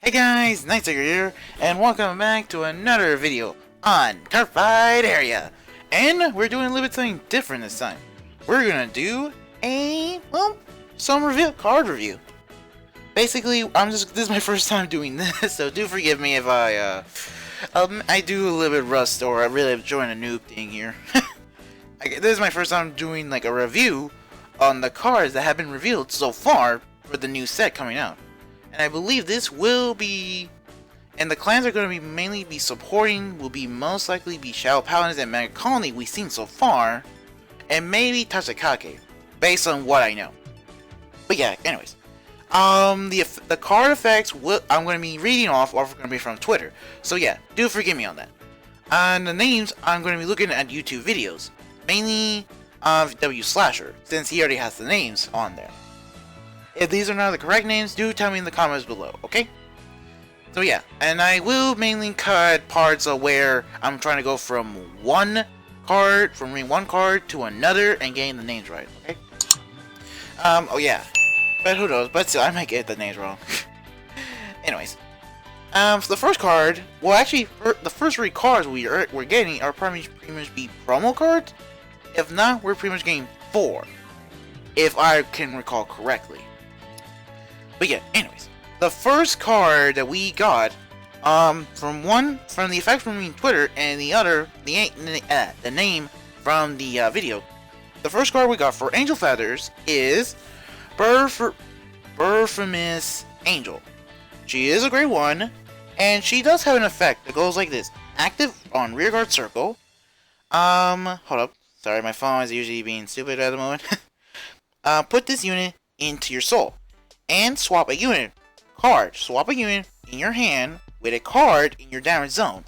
Hey guys, KnightSeeker here, and welcome back to another video on Cardfight area. And we're doing a little bit something different this time. We're gonna do some card review. Basically, this is my first time doing this, so do forgive me if I do a little bit rust or I really join a noob thing here. This is my first time doing like a review on the cards that have been revealed so far for the new set coming out. And I believe this will be, and the clans are going to be mainly supporting, will be most likely be Shadow Paladins and Mega Colony we've seen so far, and maybe Tachikake, based on what I know. But yeah, anyways, the card effects I'm going to be reading off are going to be from Twitter. So yeah, do forgive me on that. And the names I'm going to be looking at YouTube videos, mainly of W Slasher, since he already has the names on there. If these are not the correct names, do tell me in the comments below, okay? So yeah, and I will mainly cut parts of where I'm trying to go from one card to another and getting the names right, okay? Oh yeah, but who knows, but still, I might get the names wrong. Anyways, so the first card, well actually, the first 3 cards we're getting are pretty much be promo cards. If not, we're pretty much getting 4, if I can recall correctly. But yeah, anyways, the first card that we got, from the effect from Twitter, and the other, the name from the video. The first card we got for Angel Feathers is Burfamous Angel. She is a grade 1, and she does have an effect that goes like this: active on rearguard circle. Hold up, sorry, my phone is usually being stupid at the moment. Put this unit into your soul. And swap a unit in your hand with a card in your damage zone.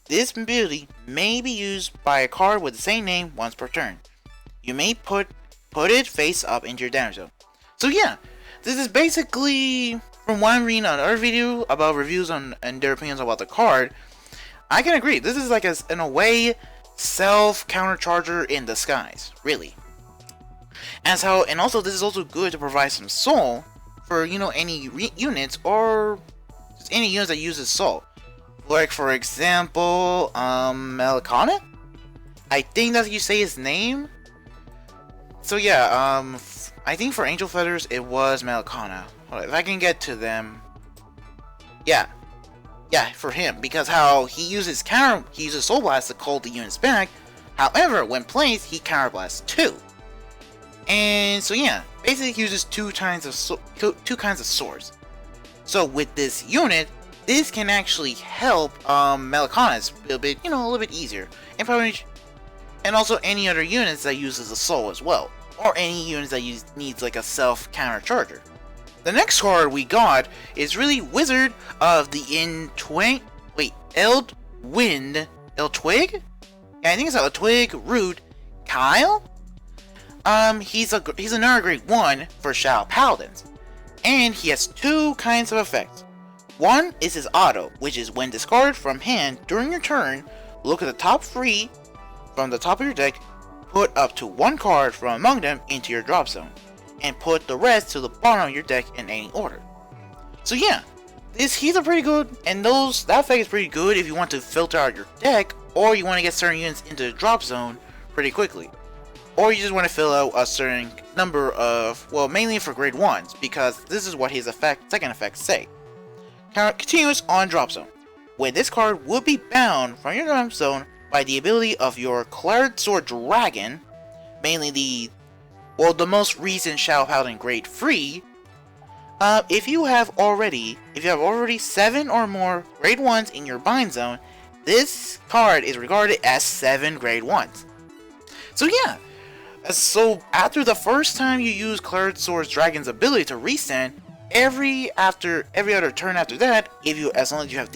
This ability may be used by a card with the same name once per turn. You may put it face up into your damage zone. So yeah, this is basically, from what I'm reading on other video about reviews and their opinions about the card, I can agree. This is like in a way, self countercharger in disguise, really. And also this is also good to provide some soul for, you know, any units or just any units that uses soul. Like for example, Melicana? I think that's how you say his name. So yeah, I think for Angel Feathers it was Melicana. Hold on, if I can get to them. Yeah, for him, because how he uses Soul Blast to call the units back. However, when placed, he Counter Blasts too. And so yeah, basically he uses two kinds of swords. So with this unit, this can actually help Melicana's a little bit easier, and also any other units that uses a soul as well, or any units that needs like a self counter charger. The next card we got is really Wizard of the Eldwig. Yeah, I think it's Eldwig Root Kyle. He's another grade 1 for Shadow Paladins, and he has 2 kinds of effects. One is his auto, which is when discarded from hand during your turn, look at the top 3 from the top of your deck, put up to 1 card from among them into your drop zone, and put the rest to the bottom of your deck in any order. So yeah, he's a pretty good, and that effect is pretty good if you want to filter out your deck, or you want to get certain units into the drop zone pretty quickly. Or you just want to fill out a certain number of, well, mainly for grade 1s, because this is what his second effects say. Continuous on drop zone. When this card would be bound from your drop zone by the ability of your Claret Sword Dragon, mainly the most recent Shadow Paladin grade 3. If you have already 7 or more grade 1s in your bind zone, this card is regarded as 7 grade 1s. So yeah. So after the first time you use Claret Sword Dragon's ability to restand, every other turn after that, as long as you have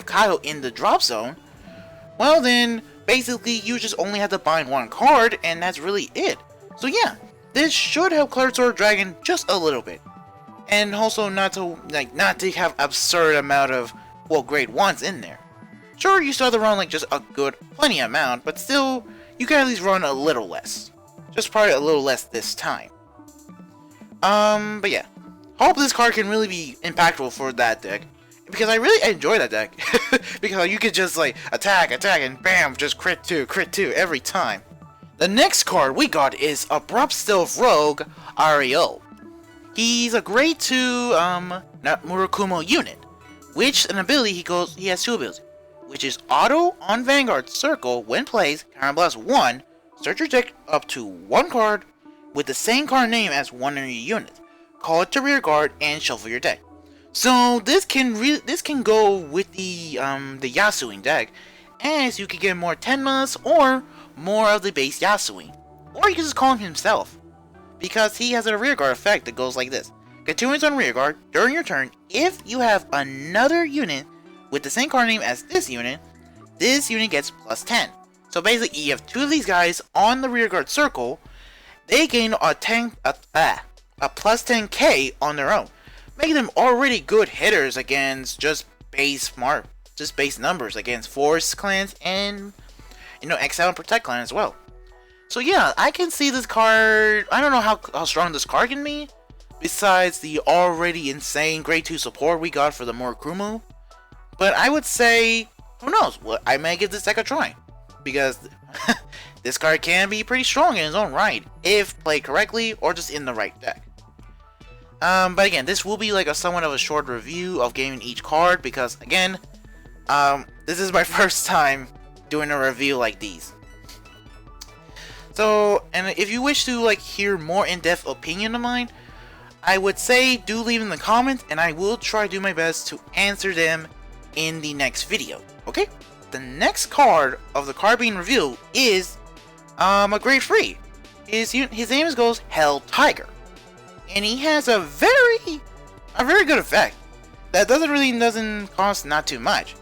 Kyle in the drop zone, well then basically you just only have to bind 1 card, and that's really it. So yeah, this should help Claret Sword Dragon just a little bit, and also not to have absurd amount of grade 1s in there. Sure, you still have to run just a good plenty amount, but still, you can at least run a little less. Just probably a little less this time. But yeah. hope this card can really be impactful for that deck. Because I really enjoy that deck. Because you could just like attack, and bam, just crit 2 every time. The next card we got is Abrupt Stealth Rogue Ariel. He's a grade 2 Murakumo unit, which an ability he has 2 abilities, which is auto on Vanguard Circle when placed, counterblast 1, search your deck up to 1 card with the same card name as one of your units, call it to rear guard and shuffle your deck. So this can go with the Yasuin deck, as you can get more Tenmas or more of the base Yasuin, or you can just call him himself, because he has a rear guard effect that goes like this: continues on rear guard during your turn. If you have another unit with the same card name as this unit gets plus 10. So basically, you have 2 of these guys on the rear guard circle. They gain a plus 10k on their own, making them already good hitters against just base numbers against Force clans and Exile and Protect clan as well. So yeah, I can see this card. I don't know how strong this card can be, besides the already insane grade 2 support we got for the Murakumo. But I would say, who knows? Well, I may give this deck a try, because this card can be pretty strong in its own right if played correctly or just in the right deck. But again, this will be like somewhat of a short review of gaming each card, because again, this is my first time doing a review like these. So, and if you wish to hear more in-depth opinion of mine, I would say do leave in the comments, and I will try to do my best to answer them in the next video. Okay? The next card of the card being revealed is a grade 3. His name goes Hell Tiger, and he has a very good effect that doesn't cost not too much.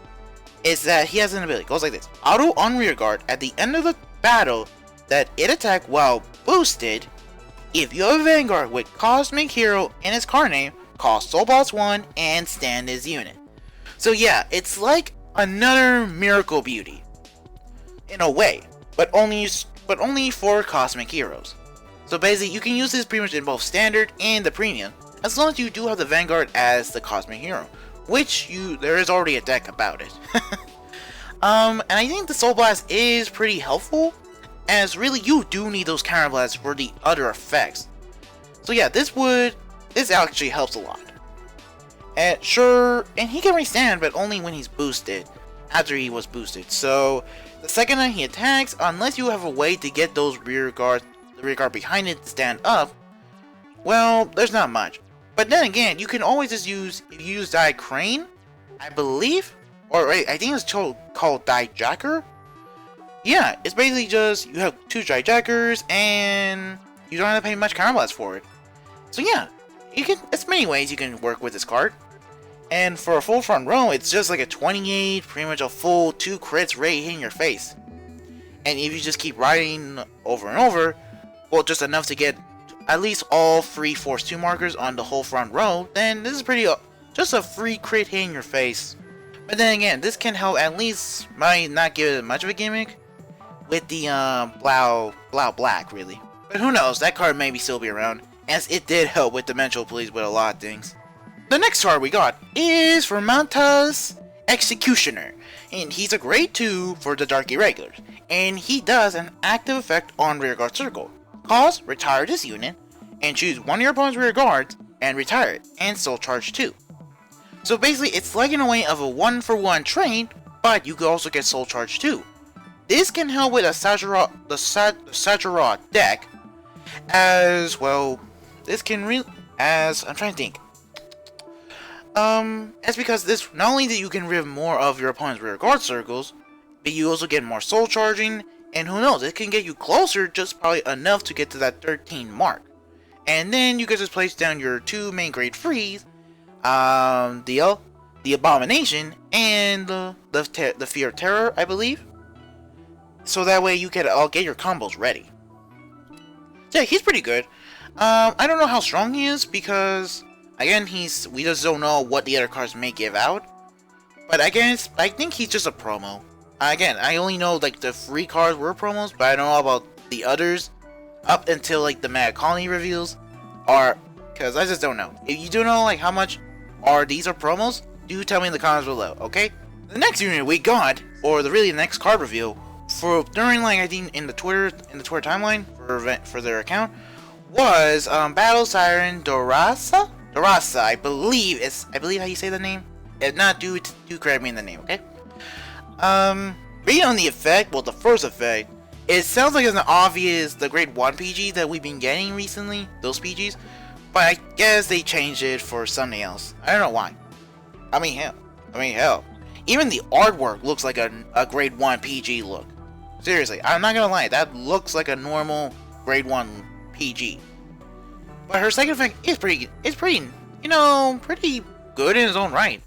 Is that he has an ability, goes like this: auto on rear guard at the end of the battle that it attack while boosted. If you have a Vanguard with Cosmic Hero in its card name, call Soul Boss 1 and stand his unit. So yeah, it's like another Miracle Beauty in a way, but only for Cosmic Heroes. So basically, you can use this pretty much in both standard and the premium, as long as you do have the Vanguard as the Cosmic Hero, which there is already a deck about it. And I think the Soul Blast is pretty helpful, as really you do need those counter blasts for the other effects. So yeah, this actually helps a lot. And sure, and he can restand, but only when he's boosted, after he was boosted. So the second time he attacks, unless you have a way to get those the rear guard behind it to stand up, well, there's not much. But then again, you can always just use, if you use Die Crane, I believe, or I think it's called Die Jacker. Yeah, it's basically just, you have 2 Die Jackers, and you don't have to pay much counterblast for it. So yeah, there's many ways you can work with this card. And for a full front row, it's just like a 28, pretty much a full 2 crits right hitting your face. And if you just keep riding over and over, well, just enough to get at least all 3 Force 2 markers on the whole front row, then this is just a free crit hitting your face. But then again, this can help, at least might not give it much of a gimmick with the Blau Black, really. But who knows, that card may still be around, as it did help with Dimensional Police with a lot of things. The next card we got is Fermanta's Executioner, and he's a grade 2 for the Dark Irregulars, and he does an active effect on rearguard circle. Cause, retire this unit, and choose one of your opponent's rear guards, and retire it, and soul charge 2. So basically, it's like in a way of a 1-for-1 train, but you can also get soul charge 2. This can help with the Sajara deck, as well. This can I'm trying to think. That's because this, not only that you can rid more of your opponent's rear guard circles, but you also get more soul charging, and who knows, it can get you closer, just probably enough to get to that 13 mark. And then you can just place down your 2 main grade 3s, the Abomination and the Fear of Terror, I believe. So that way you can get your combos ready. So yeah, he's pretty good. I don't know how strong he is, because again, we just don't know what the other cards may give out. But I think he's just a promo. Again, I only know the 3 cards were promos, but I don't know about the others up until the Mad Colony reveals, or because I just don't know. If you do know like how much these are promos, do tell me in the comments below, okay? The next unit we got, or the next card reveal, for during like I think in the Twitter timeline for their account, was Battle Siren Dorasa, I believe how you say the name. If not, do correct me in the name, okay? Reading on the effect, well, the first effect, it sounds like it's an obvious the grade 1 PG that we've been getting recently, those PGs, but I guess they changed it for something else. I don't know why. I mean hell. Even the artwork looks like a grade 1 PG look. Seriously, I'm not gonna lie, that looks like a normal grade 1 PG. But her second effect is pretty good in its own right.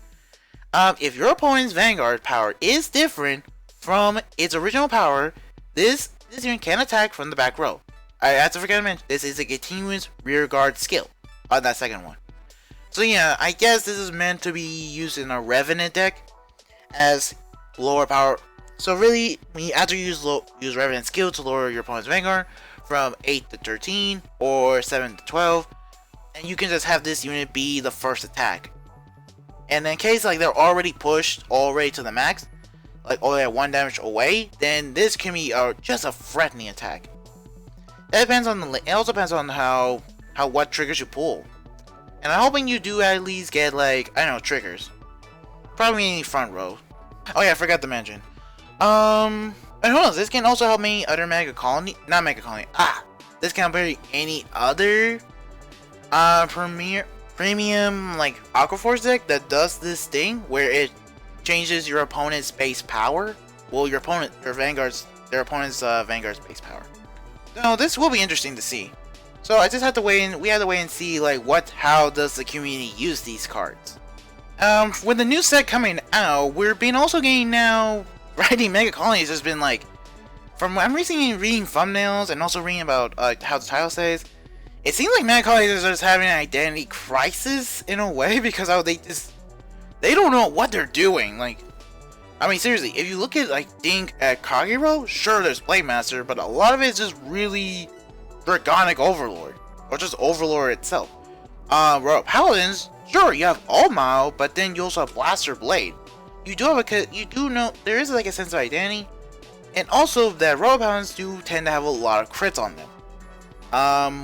If your opponent's Vanguard power is different from its original power, this unit can attack from the back row. I have to forget to mention, this is a continuous rear guard skill on that second one. So yeah, I guess this is meant to be used in a Revenant deck as lower power. So really, when you have to use Revenant skill to lower your opponent's Vanguard from 8 to 13 or 7 to 12, and you can just have this unit be the first attack. And in case like they're already pushed already to the max, like only at 1 damage away, then this can be just a threatening attack. It depends on it also depends on what triggers you pull. And I'm hoping you do at least get like, I don't know, triggers. Probably any front row. Oh yeah, I forgot to mention. And who knows, this can also help me other this can help any other premium like Aquaforce deck that does this thing where it changes your opponent's base power. Well, their opponent's Vanguard's base power. So this will be interesting to see. So I just have to wait and see like how does the community use these cards. With the new set coming out, we're also getting now writing Mega Colonies has been like, from I'm recently reading thumbnails and also reading about how the title says, it seems like Mega Colonies are just having an identity crisis in a way because they don't know what they're doing. Like, I mean seriously, if you look at think at Kagero, sure there's Playmaster, but a lot of it is just really Dragonic Overlord, or just Overlord itself. Royal Paladins, sure you have All-Mile, but then you also have Blaster Blade. You do know there is like a sense of identity, and also that Royal Paladins do tend to have a lot of crits on them.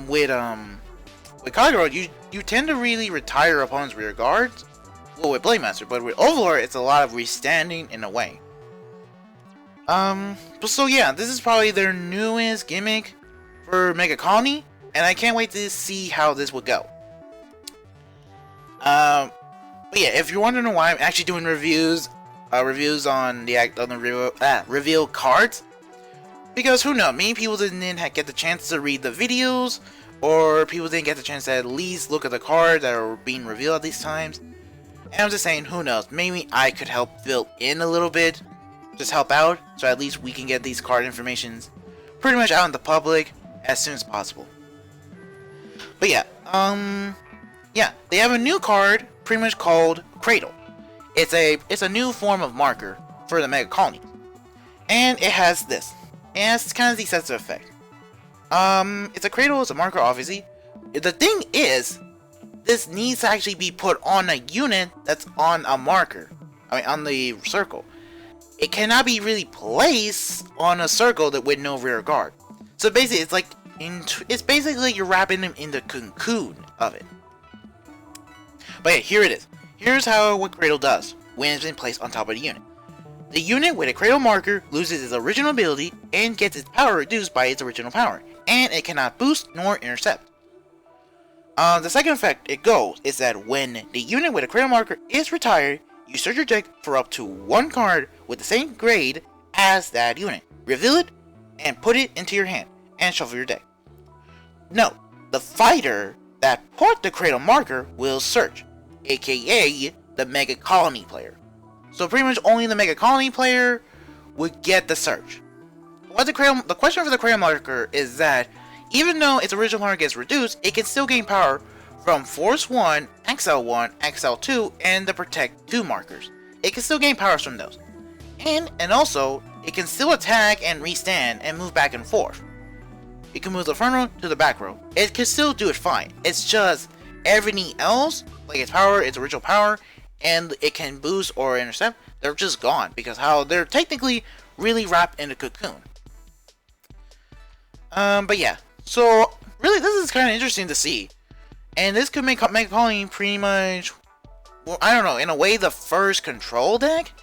With Kagero, you tend to really retire your opponent's rear guards. Well, with Playmaster, but with Overlord, it's a lot of restanding in a way. So yeah, this is probably their newest gimmick for Mega Colony, and I can't wait to see how this would go. But yeah, if you're wondering why I'm actually doing reviews on the reveal cards, because who knows, many people didn't get the chance to read the videos, or people didn't get the chance to at least look at the cards that are being revealed at these times. And I'm just saying, who knows, maybe I could help fill in a little bit, just help out, so at least we can get these card informations pretty much out in the public as soon as possible. But yeah, they have a new card pretty much called Cradle. It's a new form of marker for the Mega Colony, and it has this. It has kind of the sensitive effect. It's a Cradle, it's a marker obviously. The thing is, this needs to actually be put on a unit that's on a marker. I mean, on the circle. It cannot be really placed on a circle with no rear guard. So basically, it's basically you're wrapping them in the cocoon of it. But yeah, here it is. Here's what Cradle does when it's been placed on top of the unit. The unit with a Cradle marker loses its original ability and gets its power reduced by its original power, and it cannot boost nor intercept. The second effect is that when the unit with a Cradle marker is retired, you search your deck for up to one card with the same grade as that unit. Reveal it and put it into your hand and shuffle your deck. Note, the fighter that put the Cradle marker will search, aka the Mega Colony player. So pretty much only the Mega Colony player would get the search. The question for the Cradle marker is that even though its original power gets reduced, it can still gain power from Force 1, XL1, XL2, and the Protect 2 markers. It can still gain powers from those. And also, it can still attack and restand and move back and forth. It can move the front row to the back row. It can still do it fine. It's just, everything else, like its power, its original power, and it can boost or intercept, they're just gone because how they're technically really wrapped in a cocoon. But yeah, so really this is kind of interesting to see, and this could make Mega Colony pretty much, well, I don't know, in a way the first control deck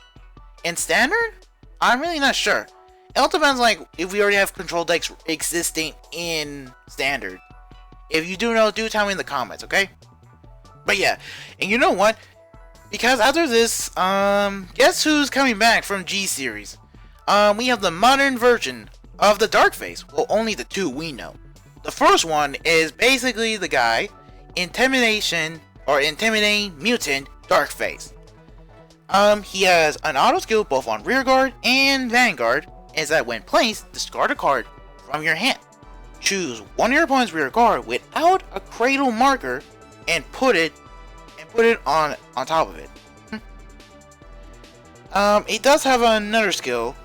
in standard. I'm really not sure. It all depends, like, if we already have control decks existing in standard. If you do know, do tell me in the comments, okay? But yeah, and you know what? Because after this, guess who's coming back from G series? We have the modern version of the Dark Face. Well, only the two we know. The first one is basically the guy, Intimidating Mutant Dark Face. He has an auto skill both on Rearguard and Vanguard, is that when placed, discard a card from your hand. Choose one of your opponent's Rearguard without a Cradle marker and put it on top of it. It does have another skill.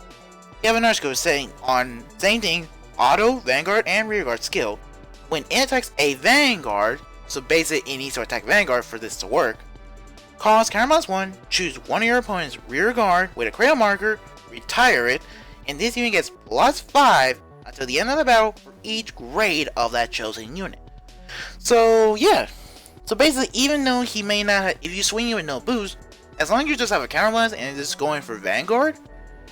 You have another skill saying on same thing, auto, Vanguard, and Rearguard skill. When it attacks a Vanguard, so basically it needs to attack Vanguard for this to work. Cost counter -1, choose one of your opponent's Rearguard with a Cradle marker, retire it, and this unit gets +5 until the end of the battle for each grade of that chosen unit. So yeah, so basically even though he may not have, if you swing it with no boost, as long as you just have a counterblast and it's going for Vanguard,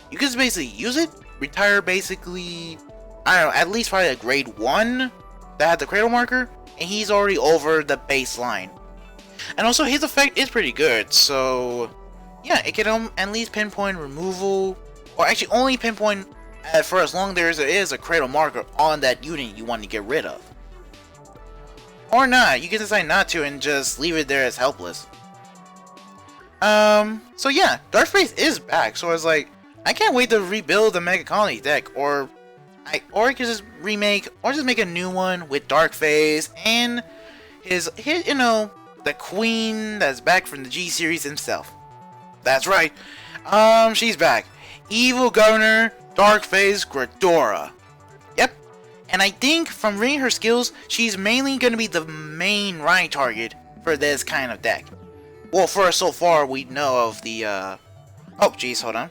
you can just basically use it, retire basically, I don't know, at least probably a grade 1 that had the Cradle marker, and he's already over the baseline. And also his effect is pretty good, so yeah, it can at least pinpoint removal, or actually only pinpoint for as long there is a Cradle marker on that unit you want to get rid of. Or not, you can decide not to and just leave it there as helpless. So yeah, Dark Face is back, so I was like, I can't wait to rebuild the Mega Colony deck, or I could just remake, or just make a new one with Dark Face and his you know, the queen that's back from the G series himself. That's right, she's back. Evil Governor Dark Face Gradora. Yep, and I think from reading her skills, she's mainly going to be the main right target for this kind of deck. Well, for so far we know of the oh geez, hold on.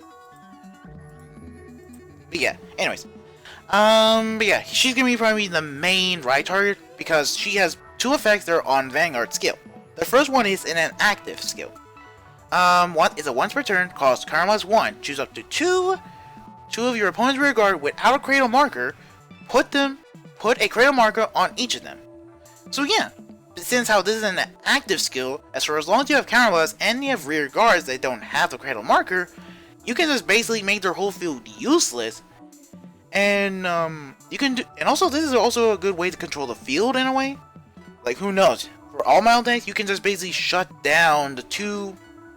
But yeah, anyways. But yeah, she's gonna be probably the main right target because she has two effects that are on Vanguard skill. The first one is in an active skill. One is a once per turn, costs counter +1. Choose up to two of your opponent's Rearguard without a Cradle marker. Put a Cradle marker on each of them. So yeah, since how this is an active skill, as long as you have counterblast and you have Rearguards that don't have the Cradle marker, you can just basically make their whole field useless. And you can do, and also this is also a good way to control the field in a way. Like, who knows? For all model decks, you can just basically shut down the two,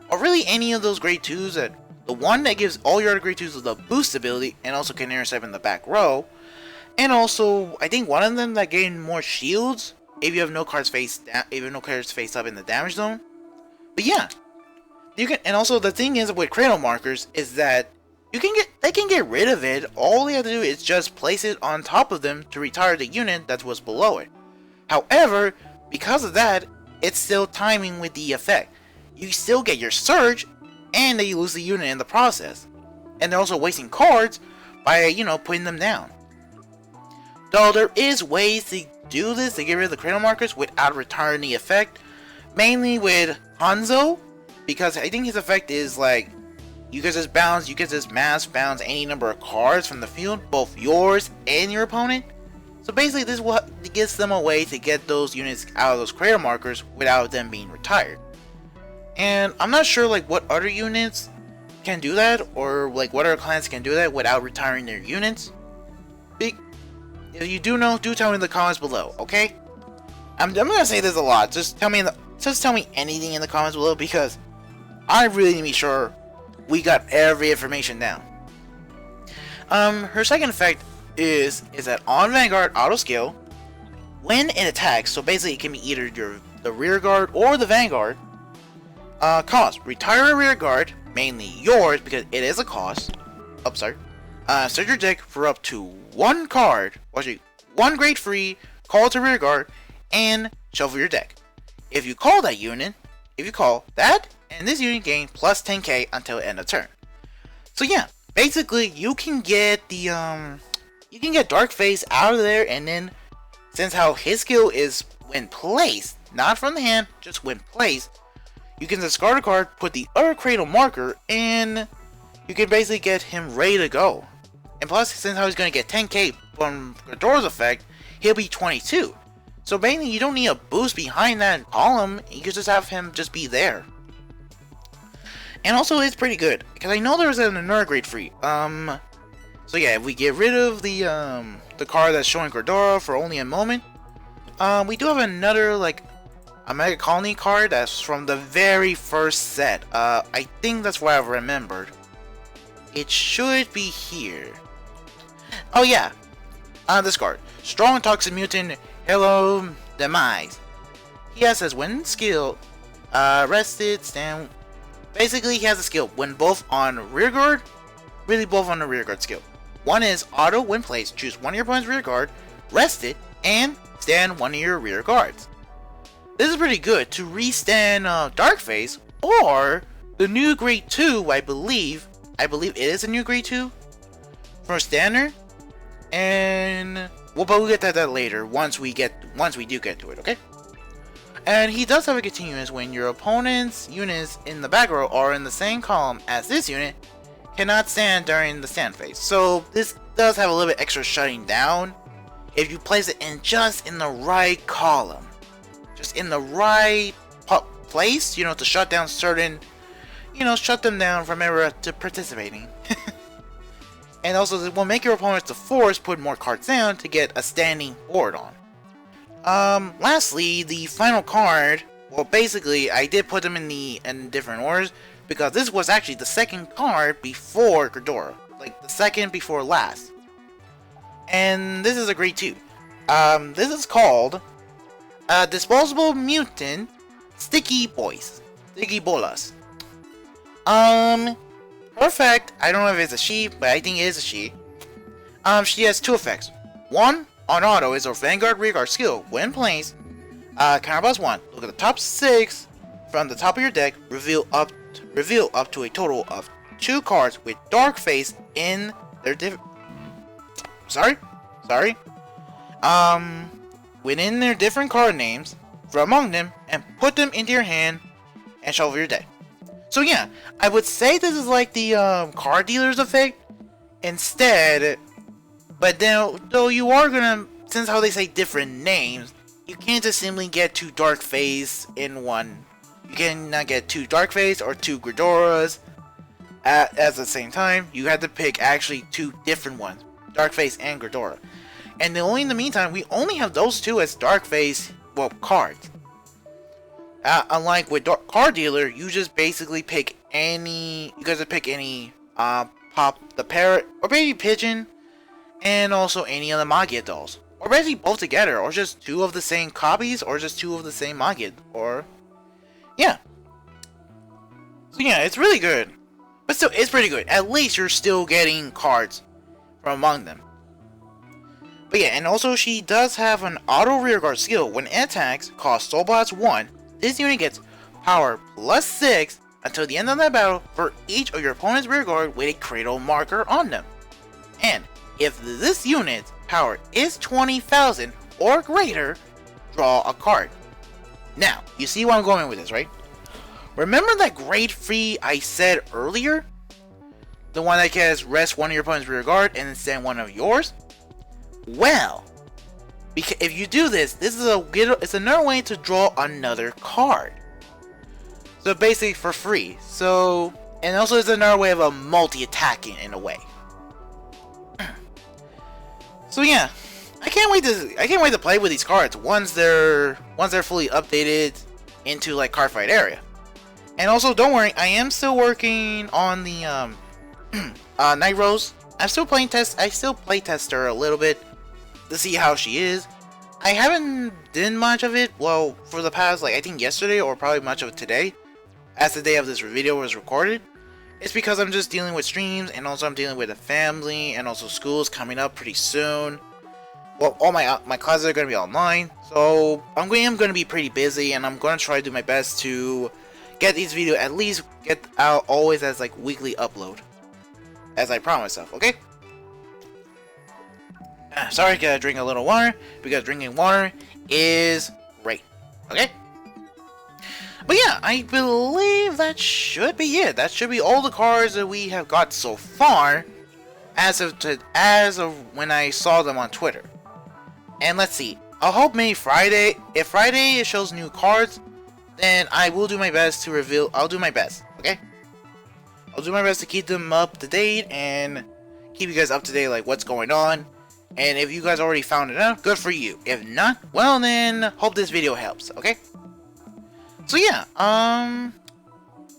or really any of those grade 2s. That the one that gives all your other grade 2s the boost ability and also can intercept in the back row, and also I think one of them that gain more shields if you have no cards face down, if you have no cards face up in the damage zone. But yeah, you can, and also the thing is with Cradle markers is that they can get rid of it. All they have to do is just place it on top of them to retire the unit that was below it. However, because of that, it's still timing with the effect. You still get your surge, and then you lose the unit in the process. And they're also wasting cards by, you know, putting them down. Though there is ways to do this to get rid of the Cradle markers without retiring the effect. Mainly with Hanzo, because I think his effect is like, you can just mass bounce any number of cards from the field, both yours and your opponent. So basically this is what gives them a way to get those units out of those Cradle markers without them being retired. And I'm not sure like what other units can do that, or like what other clans can do that without retiring their units. If you do know, do tell me in the comments below, okay? I'm gonna say this a lot. Just tell me anything in the comments below, because I really need to be sure we got every information down. Her second effect is that on Vanguard auto skill, when it attacks, so basically it can be either the Rearguard or the Vanguard, cost, retire a Rearguard, mainly yours because it is a cost. Oh, sorry. Search your deck for up to one card, one grade free, call to Rearguard, and shuffle your deck. If you call that unit, and this unit gains plus 10k until end of turn. So yeah, basically you can get the Dark Phase out of there, and then since how his skill is when placed, not from the hand, just when placed, you can discard a card, put the other Cradle marker, and you can basically get him ready to go. And plus, since how he's going to get 10k from Ghidorah's effect, he'll be 22. So basically, you don't need a boost behind that column, you can just have him just be there. And also, it's pretty good, because I know there's an Nerd grade free. So yeah, if we get rid of the card that's showing Ghidorah for only a moment, we do have another, like, a Mega Colony card that's from the very first set. I think that's what I've remembered. It should be here. Oh yeah, this card. Strong Toxic Mutant, Hello Demise. He has his win skill, rested, stand. Basically, he has a skill when both on rear guard, really both on the rear guard skill. One is auto when placed, choose one of your opponent's rear guard, rest it, and stand one of your rear guards. This is pretty good to re-stand Dark Phase, or the new grade 2, I believe it is a new grade 2 for standard. And but we'll get to that later once we do get to it, okay? And he does have a continuous when your opponent's units in the back row are in the same column as this unit cannot stand during the stand phase. So this does have a little bit extra shutting down if you place it in the right column, just in the right place, you know, to shut down certain, you know, shut them down from ever to participating. And also, it will make your opponents to force put more cards down to get a standing board on. Lastly, the final card. Well, basically, I did put them in different orders because this was actually the second card before Ghidorah, like the second before last. And this is a grade 2. This is called Disposable Mutant Sticky Bolas. Perfect. I don't know if it's a she, but I think it is a she. She has two effects. One, on auto, is her Vanguard Rearguard skill. When placed, counter plus 1. Look at the top 6 from the top of your deck. Reveal up to a total of 2 cards with Dark Phase in their within their different card names from among them, and put them into your hand and shuffle your deck. So yeah, I would say this is like the card dealer's effect instead, but then though you are gonna, since how they say different names, you can't just simply get 2 Dark Phase in one. You cannot get 2 Dark Phase or 2 Ghidorahs at the same time. You have to pick actually 2 different ones, Dark Phase and Ghidorah. And in the meantime, we only have those 2 as Dark Phase, well, cards. Unlike with Card Dealer, you just basically pick any. You guys can pick any. Pop the Parrot or Baby Pigeon, and also any of the Magia dolls, or basically both together, or just 2 of the same copies, or just 2 of the same Magia, or yeah. So yeah, it's really good, but still, it's pretty good. At least you're still getting cards from among them. But yeah, and also she does have an auto rearguard skill. When it attacks, costs Soul Blast 1. This unit gets power plus 6 until the end of that battle for each of your opponent's rearguard with a Cradle marker on them. And if this unit's power is 20,000 or greater, draw a card. Now, you see where I'm going with this, right? Remember that grade 3 I said earlier? The one that gets rest one of your opponent's rearguard and then send one of yours? Well, because if you do this, it's another way to draw another card. So basically for free. So, and also it's another way of a multi-attacking in a way. So yeah, I can't wait to play with these cards once they're fully updated into like Cardfight area. And also, don't worry, I am still working on the Night Rose. I still play test her a little bit to see how she is. I haven't done much of it, well, for the past, like, I think yesterday, or probably much of it today, as the day of this video was recorded. It's because I'm just dealing with streams, and also I'm dealing with a family, and also school's coming up pretty soon. well, all my classes are gonna be online, so I'm gonna be pretty busy, and I'm gonna try to do my best to get these videos at least get out always as like weekly upload, as I promised myself. Okay. Sorry, gotta drink a little water because drinking water is great. Okay. But yeah, I believe that should be it. That should be all the cards that we have got so far, as of when I saw them on Twitter. And let's see. I hope maybe Friday. If Friday it shows new cards, then I will do my best to reveal. I'll do my best. Okay. I'll do my best to keep them up to date and keep you guys up to date, like what's going on. And if you guys already found it out, good for you. If not, well then, hope this video helps. Okay. So yeah, I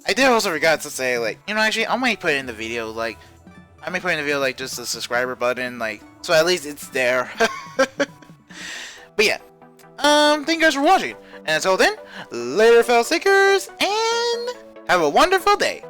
did also forgot to say, like, you know, actually, I might put in the video, like, just the subscriber button, like, so at least it's there. But yeah, thank you guys for watching, and until then, later, fellow seekers, and have a wonderful day.